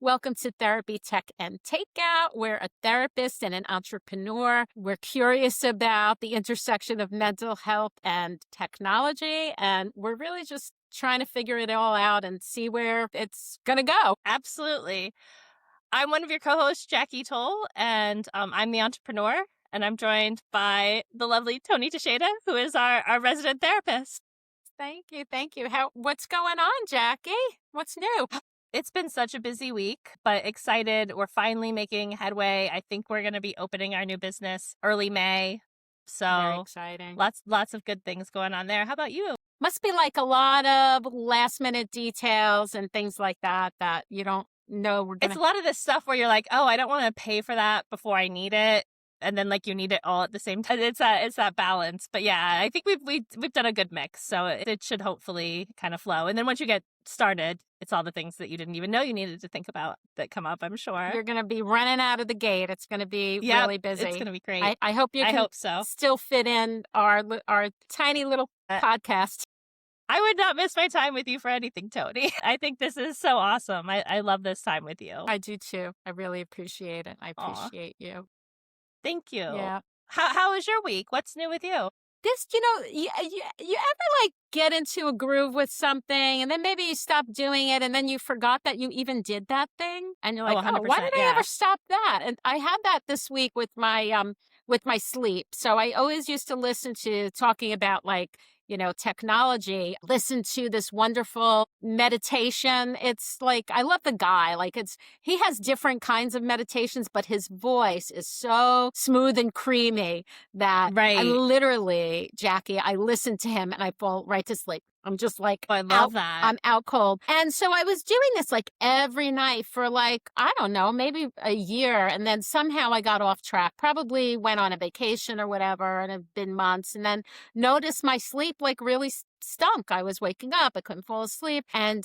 Welcome to Therapy, Tech, and Takeout. We're a therapist and an entrepreneur. We're curious about the intersection of mental health and technology, and we're really just trying to figure it all out and see where it's going to go. Absolutely. I'm one of your co-hosts, Jackie Toll, and I'm the entrepreneur, and I'm joined by the lovely Toni Teixeira, who is our resident therapist. Thank you. Thank you. What's going on, Jackie? What's new? It's been such a busy week, but excited. We're finally making headway. I think we're going to be opening our new business early May. Very So exciting. lots of good things going on there. How about you? Must be like a lot of last minute details and things like that you don't know we're going It's to. a lot of this stuff where you're like, oh, I don't want to pay for that before I need it. And then like you need it all at the same time. It's that balance. But yeah, I think we've done a good mix. So it should hopefully kind of flow. And then once you get started, it's all the things that you didn't even know you needed to think about that come up, I'm sure. You're going to be running out of the gate. It's going to be really busy. It's going to be great. I hope you I can hope so. still fit in our tiny little podcast. I would not miss my time with you for anything, Toni. I think this is so awesome. I love this time with you. I do too. I really appreciate it. I appreciate you. Thank you. Yeah. How was your week? What's new with you? This, you ever like get into a groove with something and then maybe you stop doing it and then you forgot that you even did that thing and you're like, oh, why did I ever stop that? And I had that this week with my sleep. So I always used to listen to talking about like, technology, listen to this wonderful meditation. It's like, I love the guy. Like he has different kinds of meditations, but his voice is so smooth and creamy that I literally, Jackie, I listen to him and I fall right to sleep. I'm just like, I love that. I'm out cold. And so I was doing this like every night for like, I don't know, maybe a year. And then somehow I got off track, probably went on a vacation or whatever. And it's been months and then noticed my sleep like really stunk. I was waking up. I couldn't fall asleep. And,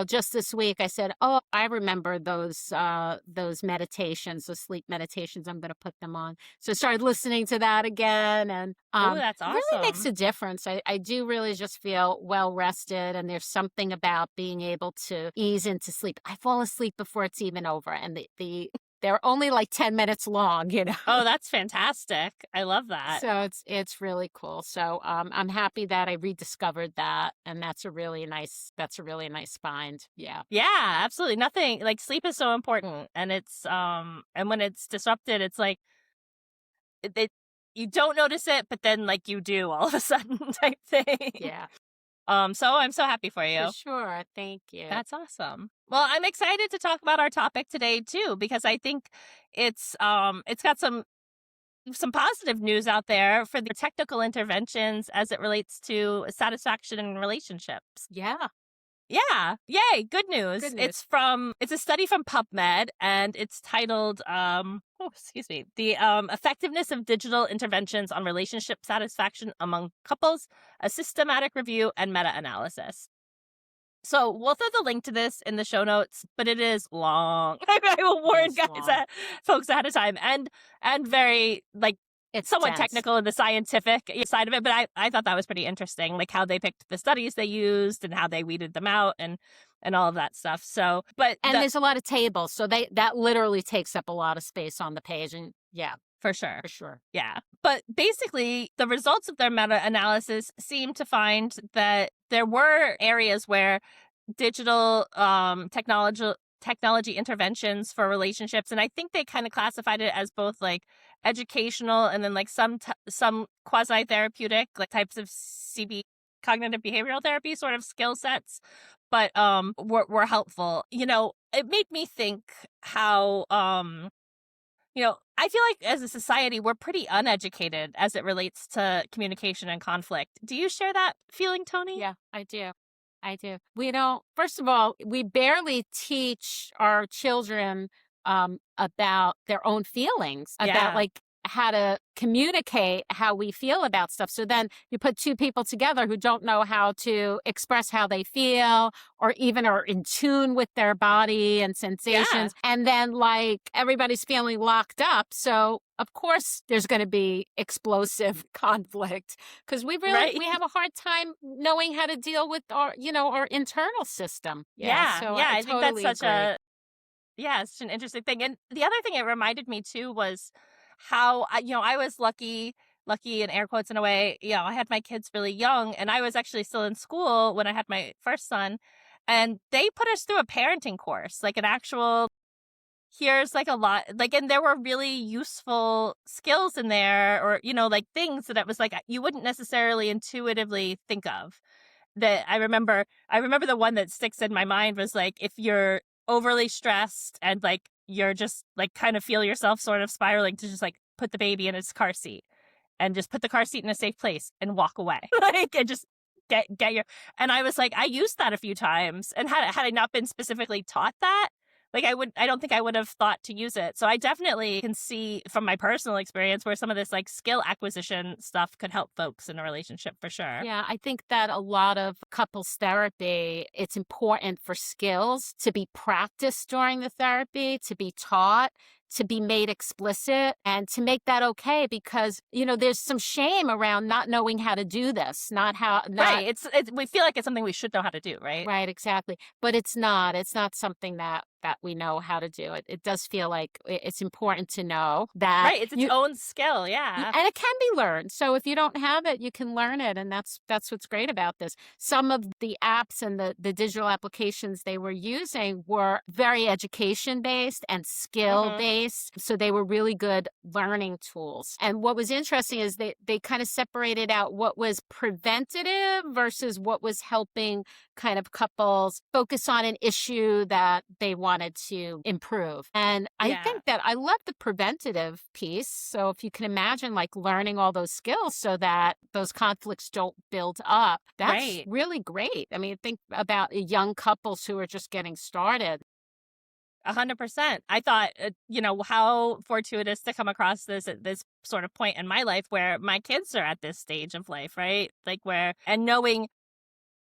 just this week I said, oh, I remember those meditations, those sleep meditations. I'm going to put them on. So I started listening to that again. And that's awesome. It really makes a difference. I do really just feel well rested. And there's something about being able to ease into sleep. I fall asleep before it's even over. And they're only like 10 minutes long, Oh, that's fantastic. I love that. So it's really cool. So I'm happy that I rediscovered that. And that's a really nice find. Yeah. Yeah, absolutely. Nothing like sleep is so important. And it's and when it's disrupted, it's like you don't notice it, but then like you do all of a sudden type thing. Yeah. So I'm so happy for you. For sure. Thank you. That's awesome. Well, I'm excited to talk about our topic today too, because I think it's got some positive news out there for the technical interventions as it relates to satisfaction in relationships. Yeah. Yeah. Yay. Good news. It's a study from PubMed and it's titled, the effectiveness of digital interventions on relationship satisfaction among couples, a systematic review and meta-analysis. So we'll throw the link to this in the show notes, but it is long. I will warn folks ahead of time and very like, it's somewhat technical in the scientific side of it, but I thought that was pretty interesting, like how they picked the studies they used and how they weeded them out and all of that stuff. So, there's a lot of tables, so that literally takes up a lot of space on the page, and yeah, for sure, yeah. But basically, the results of their meta-analysis seem to find that there were areas where digital technology interventions for relationships, and I think they kind of classified it as both like educational and then like some quasi-therapeutic like types of CB, cognitive behavioral therapy sort of skill sets, but were helpful. It made me think how I feel like as a society we're pretty uneducated as it relates to communication and conflict. Do you share that feeling, Toni? Yeah, I do. We don't, first of all, we barely teach our children about their own feelings, about like how to communicate how we feel about stuff. So then you put two people together who don't know how to express how they feel or even are in tune with their body and sensations. Yeah. And then like everybody's feeling locked up. So of course there's going to be explosive conflict because we have a hard time knowing how to deal with our internal system. Yeah. So I think that's such Yeah, it's an interesting thing. And the other thing it reminded me too was how I was lucky in air quotes in a way. I had my kids really young, and I was actually still in school when I had my first son, and they put us through a parenting course, like an actual here's like a lot like and there were really useful skills in there, or like things that it was like you wouldn't necessarily intuitively think of. That I remember the one that sticks in my mind was like if you're overly stressed and like you're just like kind of feel yourself sort of spiraling, to just like put the baby in its car seat and just put the car seat in a safe place and walk away. Like and just get your and I was like, I used that a few times, and had I not been specifically taught that, like I don't think I would have thought to use it. So I definitely can see from my personal experience where some of this like skill acquisition stuff could help folks in a relationship for sure. Yeah, I think that a lot of couples therapy, it's important for skills to be practiced during the therapy, to be taught, to be made explicit, and to make that okay because, there's some shame around not knowing how to do this, not how, not Right. It's we feel like it's something we should know how to do, right? right, exactly. But it's not. It's not something that we know how to do. It does feel like it's important to know that Right. It's its you own skill. Yeah. and it can be learned. So if you don't have it, you can learn it, and that's what's great about this. Some of the apps and the digital applications they were using were very education based and skill Hmm. based. So they were really good learning tools. And what was interesting is they kind of separated out what was preventative versus what was helping kind of couples focus on an issue that they wanted to improve. And I Yeah. think that I love the preventative piece. So if you can imagine like learning all those skills so that those conflicts don't build up, that's Right. really great. I mean, think about young couples who are just getting started. 100%. I thought, how fortuitous to come across this at this sort of point in my life where my kids are at this stage of life, right? Like and knowing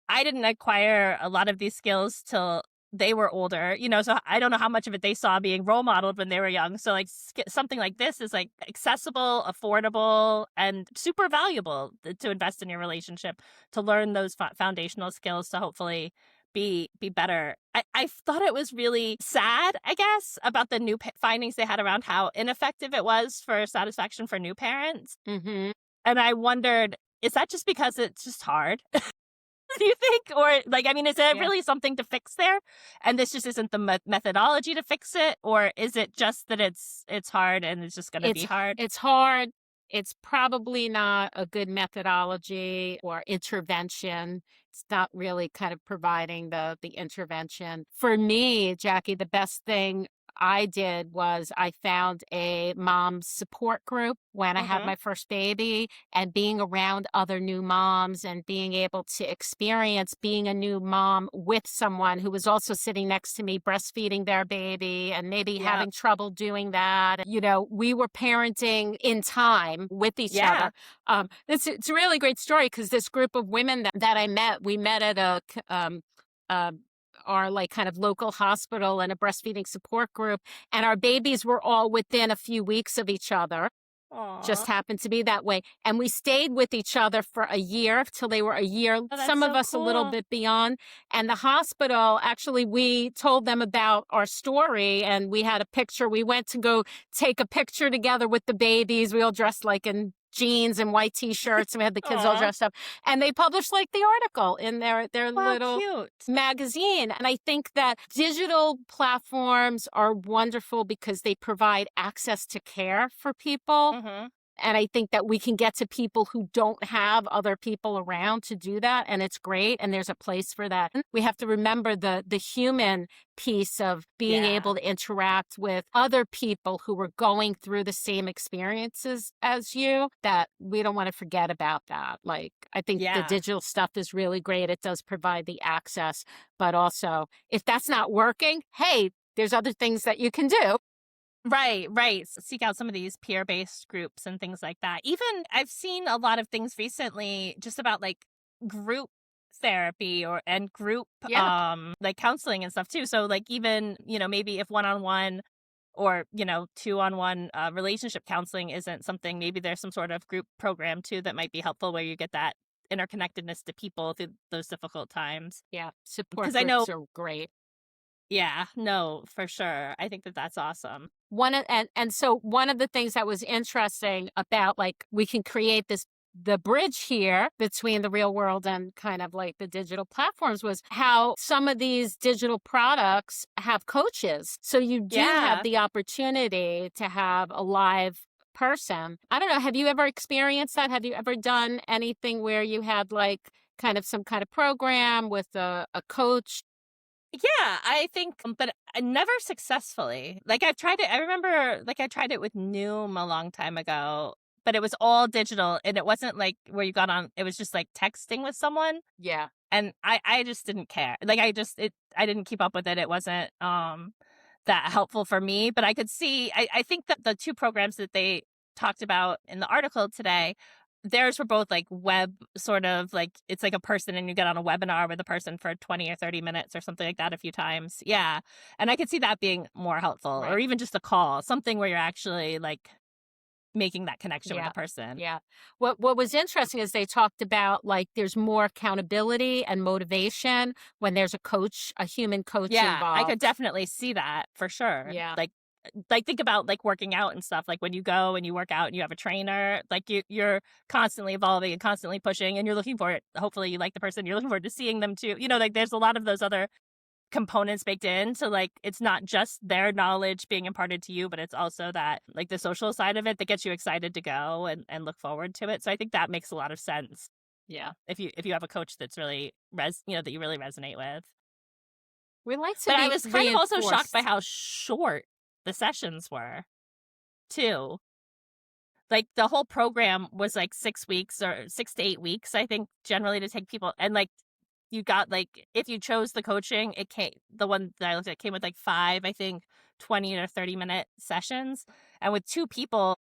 I didn't acquire a lot of these skills till they were older, so I don't know how much of it they saw being role modeled when they were young. So like something like this is like accessible, affordable, and super valuable to invest in your relationship, to learn those foundational skills to hopefully be better. I thought it was really sad, I guess, about the new findings they had around how ineffective it was for satisfaction for new parents. Hmm. And I wondered, is that just because it's just hard? Do you think? Or like, I mean, is there Yeah. really something to fix there? And this just isn't the methodology to fix it? Or is it just that it's hard and it's just going to be It's hard? it's hard. It's probably not a good methodology or intervention. It's not really kind of providing the intervention. For me, Jackie, the best thing I did was I found a mom support group when I had Mm-hmm. my first baby, and being around other new moms and being able to experience being a new mom with someone who was also sitting next to me breastfeeding their baby and maybe Yeah. having trouble doing that. We were parenting in time with each Yeah. other. It's a really great story because this group of women that I met, we met at uh, our like kind of local hospital and a breastfeeding support group, and our babies were all within a few weeks of each other. Aw. Just happened to be that way. And we stayed with each other for a year till they were a year, Oh, that's some of so us a little cool. bit beyond. And the hospital, actually, we told them about our story and we had a picture. We went to go take a picture together with the babies. We all dressed like in jeans and white t-shirts and we had the kids all Aw. dressed up. And they published like the article in their Wow, little cute. magazine. And I think that digital platforms are wonderful because they provide access to care for people. Mm-hmm. And I think that we can get to people who don't have other people around to do that. And it's great. And there's a place for that. We have to remember the human piece of being Yeah. able to interact with other people who were going through the same experiences as you, that we don't want to forget about that. Like, I think the Yeah. digital stuff is really great. It does provide the access, but also if that's not working, hey, there's other things that you can do. Right, right. Seek out some of these peer-based groups and things like that. Even I've seen a lot of things recently just about like group therapy and group Yeah. like counseling and stuff too. So like even, maybe if one-on-one or, two-on-one relationship counseling isn't something, maybe there's some sort of group program too that might be helpful where you get that interconnectedness to people through those difficult times. Yeah. Support Because I know groups are great. Yeah, no, for sure. I think that that's awesome. So one of the things that was interesting about, like, we can create the bridge here between the real world and kind of like the digital platforms was how some of these digital products have coaches. So you do have Yeah. the opportunity to have a live person. I don't know. Have you ever experienced that? Have you ever done anything where you had like kind of some kind of program with a coach? Yeah, I think, but I never successfully. Like I've tried it. I remember, like I tried it with Noom a long time ago, but it was all digital, and it wasn't like where you got on. It was just like texting with someone, Yeah. and I just didn't care. Like I didn't keep up with it. It wasn't that helpful for me. But I could see. I think that the two programs that they talked about in the article today, theirs were both like web sort of like it's like a person and you get on a webinar with a person for 20 or 30 minutes or something like that a few times. Yeah. And I could see that being more helpful, or Right. even just a call, something where you're actually like making that connection with Yeah. the person. Yeah. What was interesting is they talked about like there's more accountability and motivation when there's a coach, a human coach Yeah, I could involved. definitely see that for sure. Yeah. Like think about like working out and stuff. Like when you go and you work out and you have a trainer, like you're constantly evolving and constantly pushing, and you're looking for it. Hopefully you like the person. You're looking forward to seeing them too. Like there's a lot of those other components baked in. So like it's not just their knowledge being imparted to you, but it's also that like the social side of it that gets you excited to go and look forward to it. So I think that makes a lot of sense Yeah. if you have a coach that's really that you really resonate with. We like to But I be was kind of also shocked by reinforced. how short the sessions were too. Like the whole program was like 6 weeks or 6 to 8 weeks, I think, generally to take people. And like you got like if you chose the coaching, it came the one that I looked at came with like five, I think, 20 or 30-minute sessions. And with two people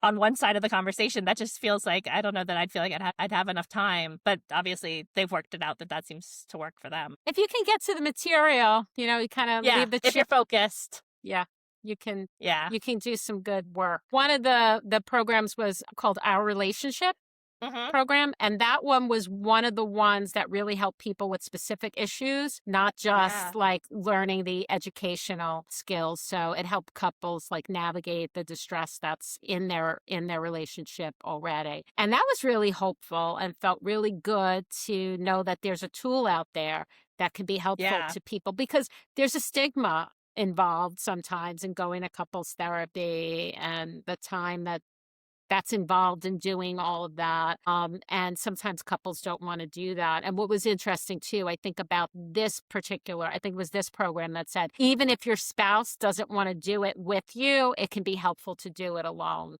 on one side of the conversation, that just feels like I don't know that I'd feel like I'd have enough time. But obviously they've worked it out that that seems to work for them. If you can get to the material, you kind of Yeah, leave the if you're chip. focused. Yeah. You can Yeah. you can do some good work. One of the programs was called Our Relationship Mhm. program, and that one was one of the ones that really helped people with specific issues, not Yeah. just like learning the educational skills. So it helped couples like navigate the distress that's in their relationship already. And that was really hopeful and felt really good to know that there's a tool out there that can be helpful Yeah. to people, because there's a stigma involved sometimes in going to couples therapy and the time that's involved in doing all of that. And sometimes couples don't want to do that. And what was interesting too, I think about I think it was this program that said, even if your spouse doesn't want to do it with you, it can be helpful to do it alone.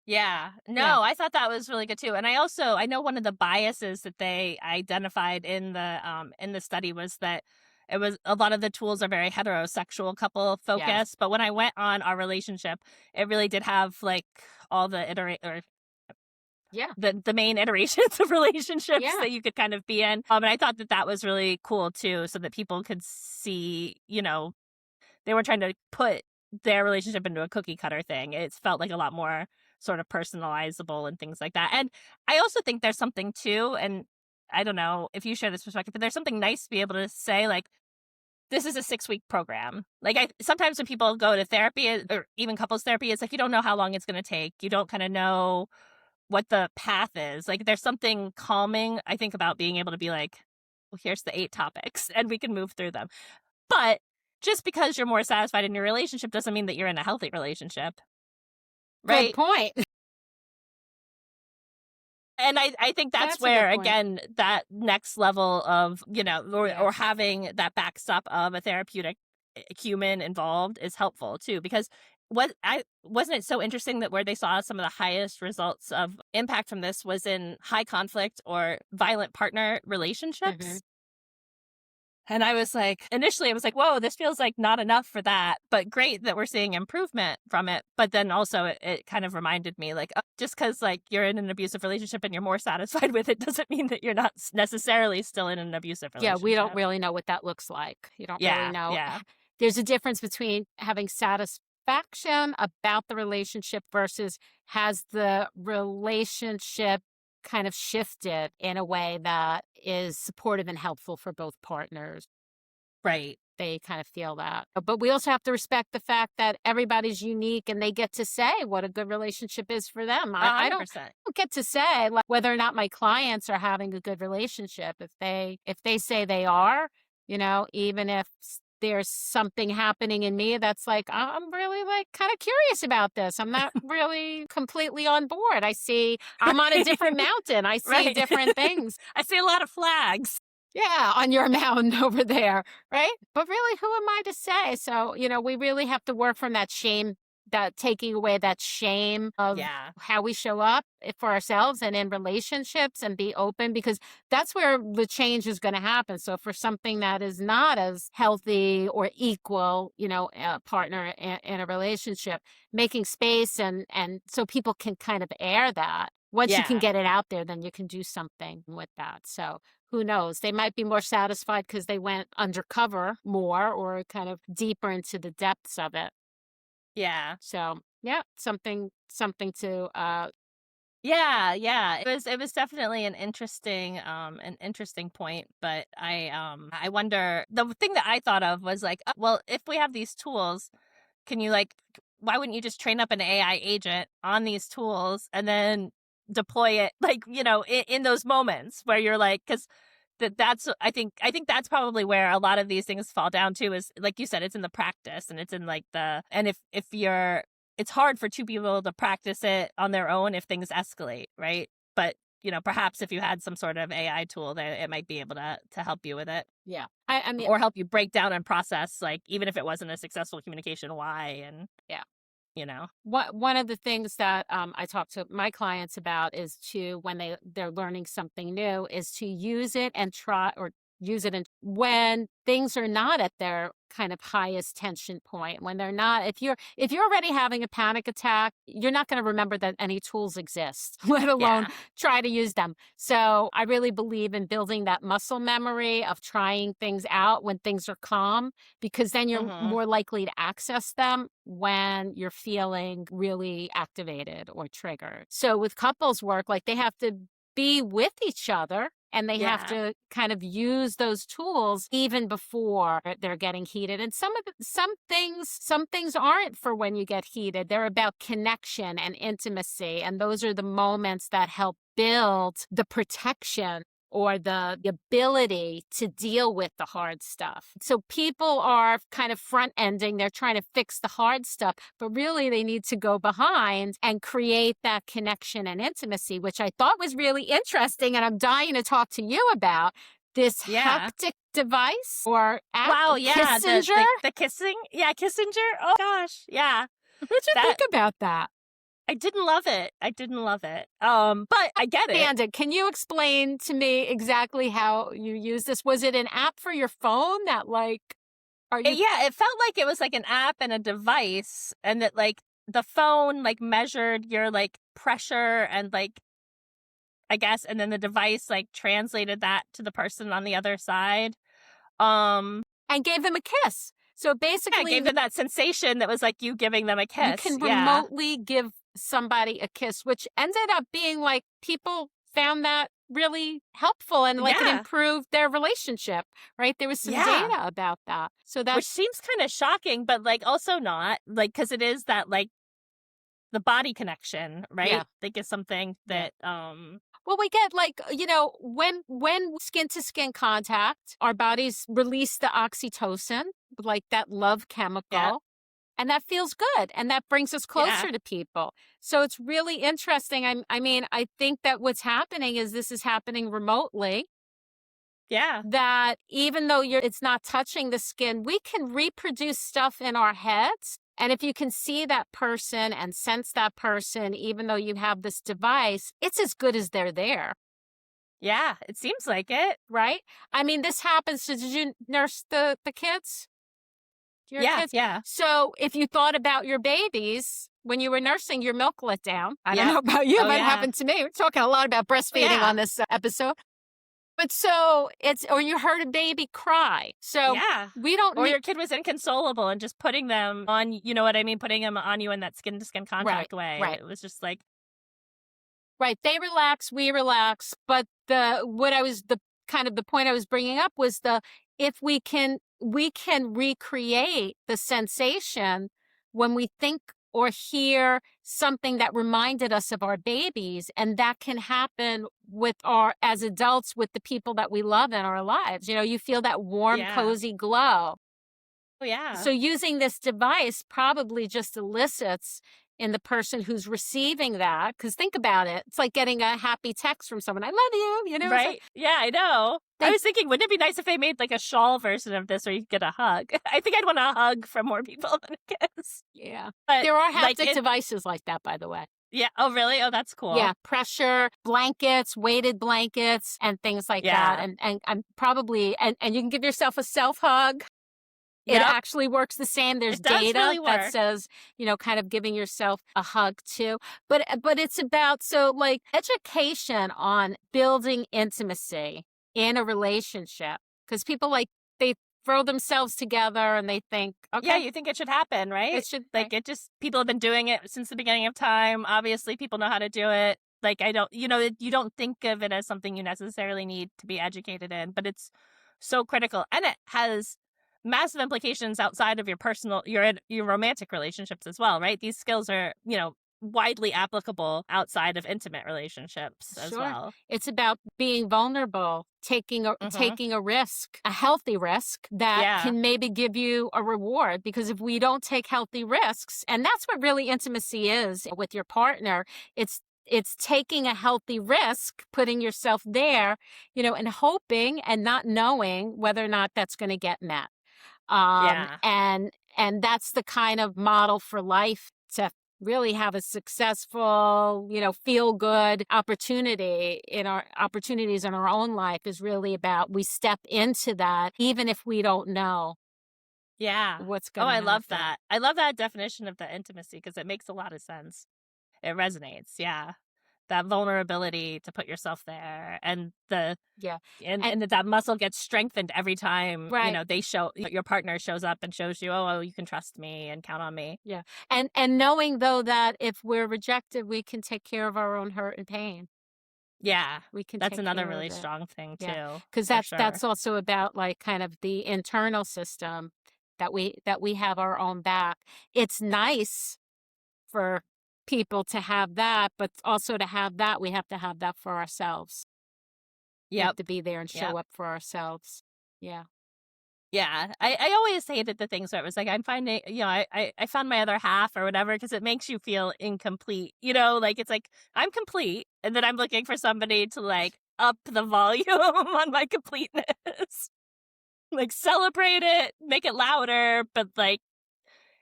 Yeah. Yeah. No, I thought that was really good too. And I know one of the biases that they identified in the study was that it was a lot of the tools are very heterosexual couple Yes. focused, but when I went on Our Relationship, it really did have like all the Yeah. the main iterations of relationships Yeah. that you could kind of be in. And I thought that that was really cool too, so that people could see, they weren't trying to put their relationship into a cookie cutter thing. It felt like a lot more sort of personalizable and things like that. And I also think there's something too, and I don't know if you share this perspective, but there's something nice to be able to say like, this is a 6 week program. Like sometimes when people go to therapy or even couples therapy, it's like you don't know how long it's going to take. You don't kind of know what the path is. Like there's something calming, I think, about being able to be like, well, here's the 8 topics and we can move through them. But just because you're more satisfied in your relationship doesn't mean that you're in a healthy relationship, Good right? point. And I think that's That's a good where, point. again, that next level of, or Yes. having that backstop of a therapeutic human involved is helpful too. Because wasn't it so interesting that where they saw some of the highest results of impact from this was in high conflict or violent partner Hmm. relationships? And I was like, initially, I was like, whoa, this feels like not enough for that, but great that we're seeing improvement from it. But then also, it kind of reminded me, like, just because like you're in an abusive relationship and you're more satisfied with it doesn't mean that you're not necessarily still in an abusive Yeah, we don't relationship. really know what that looks like. You don't really Yeah, know. yeah, There's a difference between having satisfaction about the relationship versus has the relationship kind of shifted in a way that is supportive and helpful for both partners. right. they kind of feel that. But we also have to respect the fact that everybody's unique and they get to say what a good relationship is for them. I don't 100%. get to say like, whether or not my clients are having a good relationship. If they say they are, even if there's something happening in me that's like, I'm really like kind of curious about this. I'm not really completely on board. I'm on a different mountain. I see different things. I see a lot of flags. Yeah, on your mountain over there, right? But really, who am I to say? So, we really have to work from that shame, that taking away that shame of how we show up for ourselves and in relationships, and be open, because that's where the change is going to happen. So for something that is not as healthy or equal, a partner in a relationship, making space and so people can kind of air that. Once you can get it out there, then you can do something with that. So who knows? They might be more satisfied because they went undercover more or kind of deeper into the depths of it. Yeah. So something to Yeah. It was definitely an interesting point. But I wonder, the thing that I thought of was like, well, if we have these tools, can you why wouldn't you just train up an AI agent on these tools and then deploy it in those moments where you're like, because that's I think that's probably where a lot of these things fall down to, is like you said, it's in the practice, and it's in and if you're, it's hard for two people to practice it on their own if things escalate, right? But perhaps if you had some sort of AI tool there, it might be able to help you with it. Yeah. I mean, or help you break down and process, like, even if it wasn't a successful communication, why. And one of the things that I talk to my clients about is to, when they're learning something new, is to use it and use it when things are not at their kind of highest tension point, when they're not, if you're already having a panic attack, you're not going to remember that any tools exist, let alone try to use them. So I really believe in building that muscle memory of trying things out when things are calm, because then you're more likely to access them when you're feeling really activated or triggered. So with couples work, like, they have to be with each other, and they have to kind of use those tools even before they're getting heated. And some things aren't for when you get heated. They're about connection and intimacy. And those are the moments that help build the protection or the ability to deal with the hard stuff. So people are kind of front-ending. They're trying to fix the hard stuff, but really they need to go behind and create that connection and intimacy, which I thought was really interesting. And I'm dying to talk to you about this haptic device or app. Wow, Kissinger? The kissing. Yeah, Kissinger. Oh, gosh. Yeah. What'd you think about that? I didn't love it. But I get it. Amanda, can you explain to me exactly how you use this? Was it an app for your phone that it felt like it was like an app and a device, and that the phone measured your pressure and I guess, and then the device translated that to the person on the other side. And gave them a kiss. So basically, gave them that sensation that was like you giving them a kiss. You can remotely give somebody a kiss, which ended up being people found that really helpful and it improved their relationship, right? There was some data about that. So that, which seems kind of shocking, but also not, because it is that the body connection, right? Yeah. I think is something that well, we get when skin to skin contact, our bodies release the oxytocin, that love chemical. Yeah. And that feels good. And that brings us closer to people. So it's really interesting. I mean, I think that what's happening is this is happening remotely. Yeah. That even though it's not touching the skin, we can reproduce stuff in our heads. And if you can see that person and sense that person, even though you have this device, it's as good as they're there. Yeah, it seems like it. Right? I mean, this happens. Did you nurse the kids? Kids? Yeah. So if you thought about your babies when you were nursing, your milk let down. I don't know about you, but it happened to me. We're talking a lot about breastfeeding on this episode. But so or you heard a baby cry. So we don't. Or your kid was inconsolable and just putting them on, you know what I mean? Putting them on you in that skin to skin contact way. Right. It was just right. They relax, we relax. But the point I was bringing up was if we can we can recreate the sensation when we think or hear something that reminded us of our babies. And that can happen as adults, with the people that we love in our lives. You feel that warm, Yeah. cozy glow. Oh, yeah. So using this device probably just elicits in the person who's receiving that, because think about it. It's like getting a happy text from someone. I love you. It's like Right? Yeah, I know. I was thinking, wouldn't it be nice if they made like a shawl version of this where you could get a hug? I think I'd want a hug from more people than a kiss. yeah. But There are like haptic devices like that, by the way. yeah. Oh, really? Oh, that's cool. Yeah, pressure blankets, weighted blankets, and things like that. Yeah. And I'm probably and you can give yourself a self hug. It Yep. actually works the same. There's It does data really that work. says, kind of giving yourself a hug too. But it's about, like, education on building intimacy in a relationship, because people, like, they throw themselves together and they think, Yeah, okay, you think it should happen, right? it should, Like it just people have been doing it since the beginning of time. Obviously, people know how to do it. Like I don't, you don't think of it as something you necessarily need to be educated in, but it's so critical, and it has massive implications outside of your romantic relationships as well, right? These skills are, widely applicable outside of intimate relationships as sure. well. It's about being vulnerable, taking a risk, a healthy risk that Yeah. can maybe give you a reward. Because if we don't take healthy risks, and that's what really intimacy is with your partner, it's taking a healthy risk, putting yourself there, and hoping and not knowing whether or not that's going to get met. Yeah. And that's the kind of model for life, to really have a successful, feel good opportunities in our own life, is really about, we step into that even if we don't know Yeah. what's Oh, going to I happen. love that. I love that definition of the intimacy because it makes a lot of sense. It resonates. Yeah. That vulnerability to put yourself there, and Yeah. and that muscle gets strengthened every time, Right. your partner shows up and shows you, oh, you can trust me and count on me. Yeah. And knowing, though, that if we're rejected, we can take care of our own hurt and pain. Yeah. We can That's take another care of really it. strong thing Yeah. too. Because For that's sure. also about, like, kind of the internal system, that we have our own back. It's nice for people to have that, but also to have that, we have to have that for ourselves. We have Yep. to be there and show Yep. up for ourselves. Yeah. Yeah. I always hated the things where it was like, I'm finding, I found my other half or whatever, because it makes you feel incomplete, like it's like I'm complete. And then I'm looking for somebody to like up the volume on my completeness, like celebrate it, make it louder, but like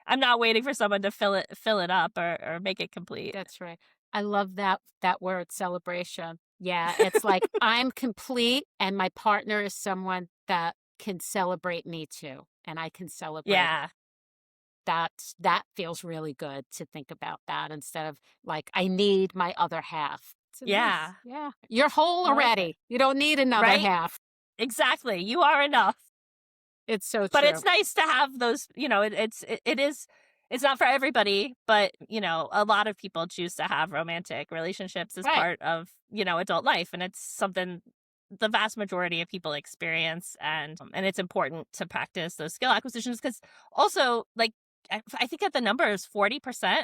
I'm not waiting for someone to fill it up or make it complete. That's right. I love that word, celebration. Yeah, it's like, I'm complete and my partner is someone that can celebrate me too, and I can celebrate. Yeah. That feels really good to think about that, instead of like, I need my other half. It's nice. Yeah. Yeah. You're whole I like already. it. You don't need another Right? half. Exactly. You are enough. It's so But true. it's nice to have those, it's not for everybody, but a lot of people choose to have romantic relationships as Right. part of, adult life. And it's something the vast majority of people experience. And it's important to practice those skill acquisitions, because also, like, I think that the number is 40%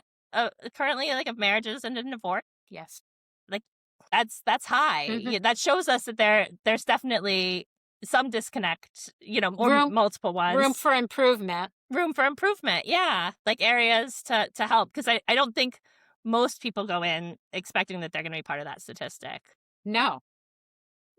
currently, like, of marriages end in divorce. Yes. Like, that's high. Mhm. Yeah, that shows us that there's definitely some disconnect, or Room- multiple ones. Room for improvement. Yeah, like areas to help, because I don't think most people go in expecting that they're going to be part of that statistic. No.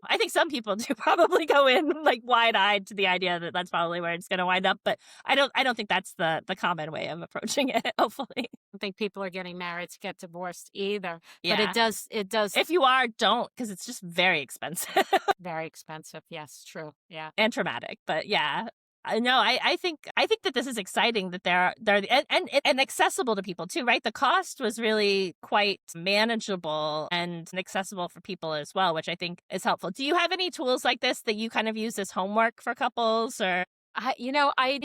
I think some people do probably go in like wide-eyed to the idea that that's probably where it's going to wind up, but I don't think that's the common way of approaching it. Hopefully, I don't think people are getting married to get divorced either. yeah. But it does. If you are, don't, because it's just very expensive. Very expensive. Yes, true. Yeah. And traumatic. But yeah, I think that this is exciting, that they're and accessible to people too, right? The cost was really quite manageable and accessible for people as well, which I think is helpful. Do you have any tools like this that you kind of use as homework for couples, or? I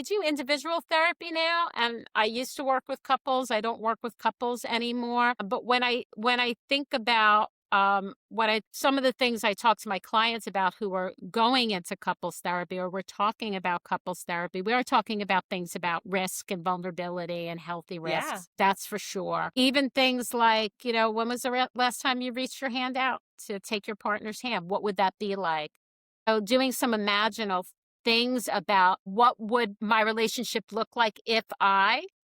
do individual therapy now, and I used to work with couples. I don't work with couples anymore. But when I think about some of the things I talk to my clients about who are going into couples therapy, or we're talking about couples therapy, we are talking about things about risk and vulnerability and healthy Yeah. risks. That's for sure. Even things like, when was the last time you reached your hand out to take your partner's hand? What would that be like? So doing some imaginal things about what would my relationship look like if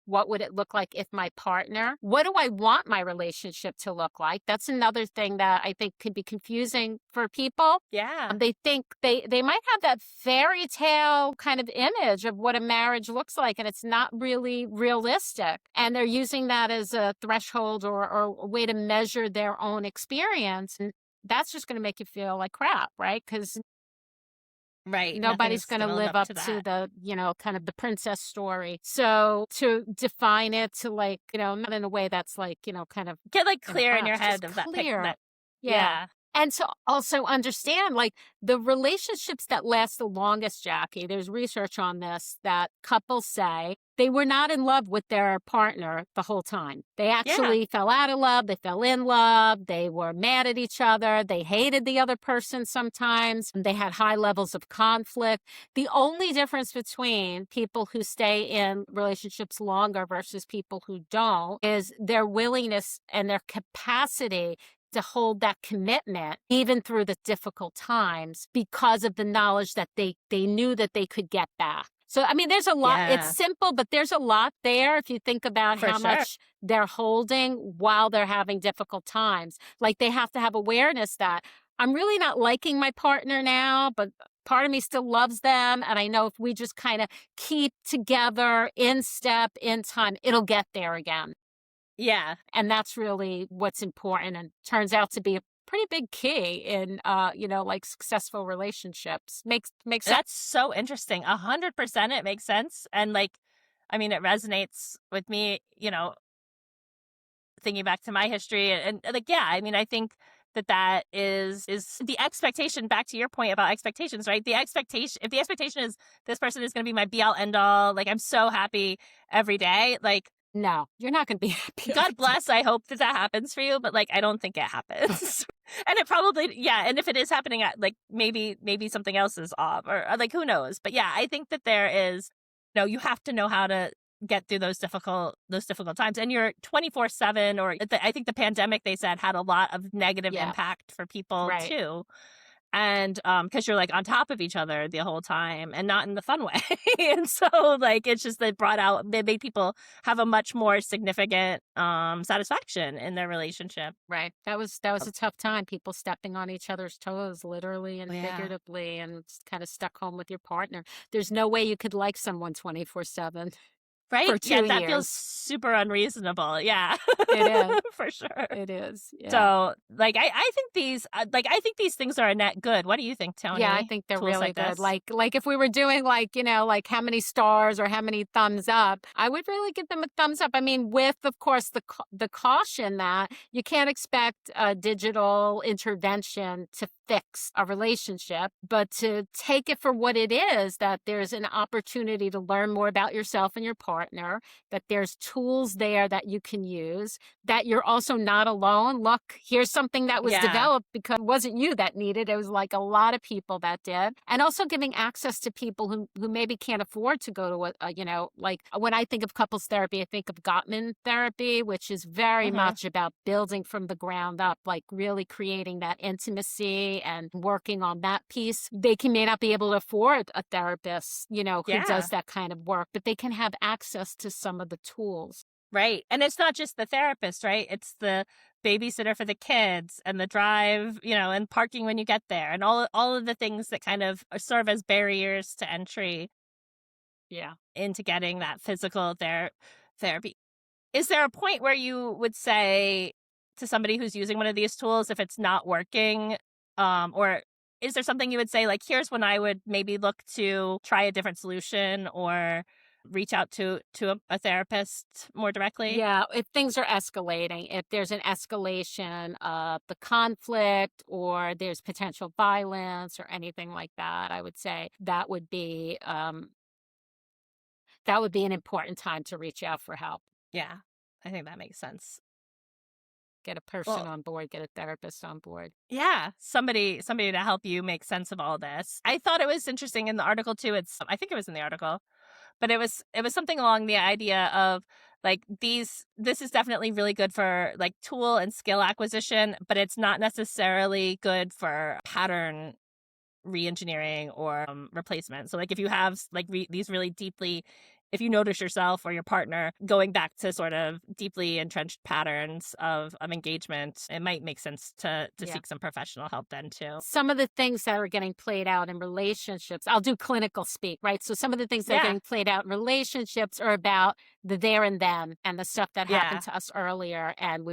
what would it look like if my partner? What do I want my relationship to look like? That's another thing that I think could be confusing for people. Yeah. They think they might have that fairy tale kind of image of what a marriage looks like, and it's not really realistic. And they're using that as a threshold or a way to measure their own experience. And that's just going to make you feel like crap, right? Because Right. nobody's Nothing's going to gonna live live up up to to that. the, kind of the princess story. So to define it to like, not in a way that's like, kind of Get like in a clear in your box, just head of that clear. that Yeah. yeah. And to also understand like the relationships that last the longest, Jackie, there's research on this that couples say they were not in love with their partner the whole time. They Yeah. actually fell out of love. They fell in love. They were mad at each other. They hated the other person sometimes. They had high levels of conflict. The only difference between people who stay in relationships longer versus people who don't is their willingness and their capacity to hold that commitment even through the difficult times because of the knowledge that they knew that they could get back. So I mean there's a lot, it's Yeah. simple, but there's a lot there if you think about For how sure. much they're holding while they're having difficult times. Like they have to have awareness that I'm really not liking my partner now, but part of me still loves them, and I know if we just kind of keep together in step in time, it'll get there again. Yeah. And that's really what's important and turns out to be a pretty big key in like successful relationships. Makes sense. That's so interesting. 100% it makes sense. And like, I mean, it resonates with me, thinking back to my history and like, yeah, I mean, I think that is the expectation, back to your point about expectations, right? The expectation, if the expectation is this person is going to be my be all end all, like I'm so happy every day, like No, you're not going to be happy every God day. bless, I hope that happens for you, but like I don't think it happens. And it probably, yeah, and if it is happening, like maybe something else is off, or like who knows. But yeah, I think that there is, you have to know how to get through those difficult times, and you're 24/7, or I think the pandemic, they said, had a lot of negative Yeah, impact for people right. too. And because you're like on top of each other the whole time and not in the fun way. And so like it's just, they made people have a much more significant satisfaction in their relationship. Right. That was a tough time. People stepping on each other's toes, literally and Yeah. figuratively, and kind of stuck home with your partner. There's no way you could like someone 24/7 Right? for Yeah, two that feels years. super unreasonable. Yeah. It is. For sure. It is. Yeah. So, like, I think these things are a net good. What do you think, Yeah, I Tony? think they're Tools really like good. this? Like if we were doing like, like how many stars or how many thumbs up, I would really give them a thumbs up. I mean, with of course the caution that you can't expect a digital intervention to fix a relationship, but to take it for what it is, that there's an opportunity to learn more about yourself and your partner, that there's tools there that you can use, that you're also not alone. Look, here's something that was Yeah. developed because it wasn't you that needed it. It was like a lot of people that did. And also giving access to people who maybe can't afford to go to like when I think of couples therapy, I think of Gottman therapy, which is very Hmm. much about building from the ground up, like really creating that intimacy and working on that piece. May not be able to afford a therapist, who Yeah. does that kind of work, but they can have access to some of the tools. Right. And it's not just the therapist, right? It's the babysitter for the kids and the drive, and parking when you get there, and all of the things that kind of serve as barriers to entry Yeah. into getting that physical therapy. Is there a point where you would say to somebody who's using one of these tools, if it's not working, or is there something you would say, like, here's when I would maybe look to try a different solution or reach out to a therapist more directly? Yeah, if things are escalating, if there's an escalation of the conflict or there's potential violence or anything like that, I would say that would be an important time to reach out for help. Yeah, I think that makes sense. Get a person Well, on board, get a therapist on board. yeah, somebody to help you make sense of all this. I thought it was interesting in the article too. I think it was in the article, but it was something along the idea of like this is definitely really good for like tool and skill acquisition, but it's not necessarily good for pattern re-engineering or replacement. So like if you have like these really deeply, if you notice yourself or your partner going back to sort of deeply entrenched patterns of engagement, it might make sense to Yeah. seek some professional help then too. Some of the things that are getting played out in relationships, I'll do clinical speak, right? So some of the things that are Yeah. getting played out in relationships are about the there and them and the stuff that happened Yeah. to us earlier. And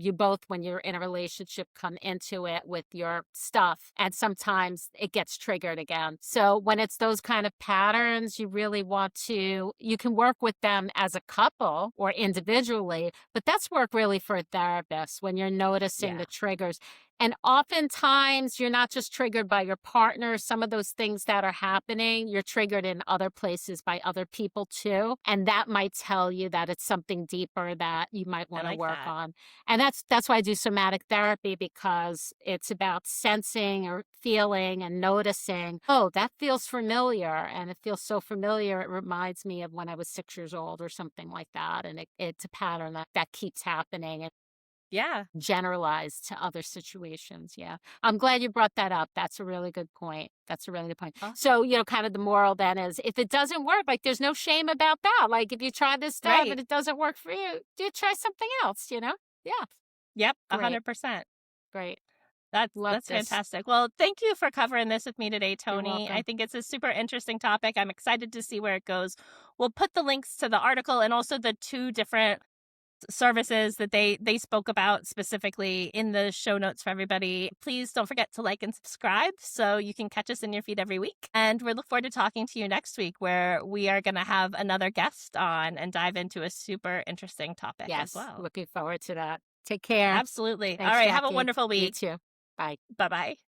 you both, when you're in a relationship, come into it with your stuff. And sometimes it gets triggered again. So when it's those kind of patterns, you really want to, you can work with them as a couple or individually, but that's work really for a therapist when you're noticing Yeah. the triggers. And oftentimes, you're not just triggered by your partner. Some of those things that are happening, you're triggered in other places by other people too. And that might tell you that it's something deeper that you might I want to like work that. on. And that's why I do somatic therapy, because it's about sensing or feeling and noticing, oh, that feels familiar. And it feels so familiar. It reminds me of when I was 6 years old or something like that. And it's a pattern that keeps happening. Yeah. Generalized to other situations. Yeah. I'm glad you brought that up. That's a really good point. That's a really good point. Awesome. So, kind of the moral then is, if it doesn't work, like, there's no shame about that. Like, if you try this stuff Right. and it doesn't work for you, do try something else? Yeah. Yep. Great. 100%. Great. That's Love this. fantastic. Well, thank you for covering this with me today, You're Toni. I welcome. think it's a super interesting topic. I'm excited to see where it goes. We'll put the links to the article and also the two different services that they spoke about specifically in the show notes for everybody. Please don't forget to like and subscribe so you can catch us in your feed every week. And we look forward to talking to you next week, where we are going to have another guest on and dive into a super interesting topic as Yes. well. Looking forward to that. Take care. Absolutely. All Thanks, right. Have a Jackie. wonderful You week. too. Bye. Bye bye.